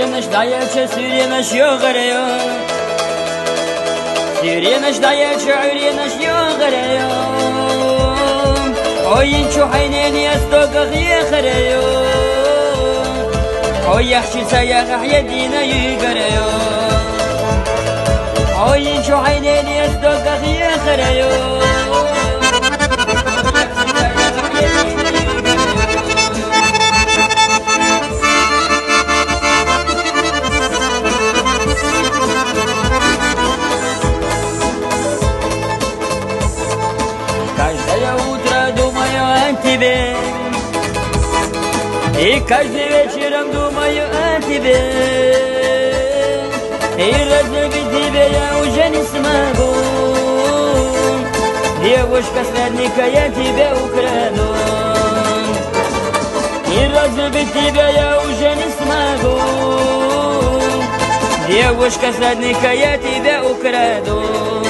Sürüyemez dayıça sürüyemez yoğarıyor. Sürüyemez dayıça ürüyemez yoğarıyor. Oyun çuhayneni yastığı yıkırıyor. Oy yaxşı sayağı yedine yügürüyor. Oyun çuhayneni yastığı yıkırıyor. Каждое утро думаю о тебе, и каждый вечером думаю о тебе. И разлюбить тебя я уже не смогу. Девушка сладненькая, я тебя украду. И разлюбить тебя я уже не смогу. Девушка сладненькая, я тебя украду.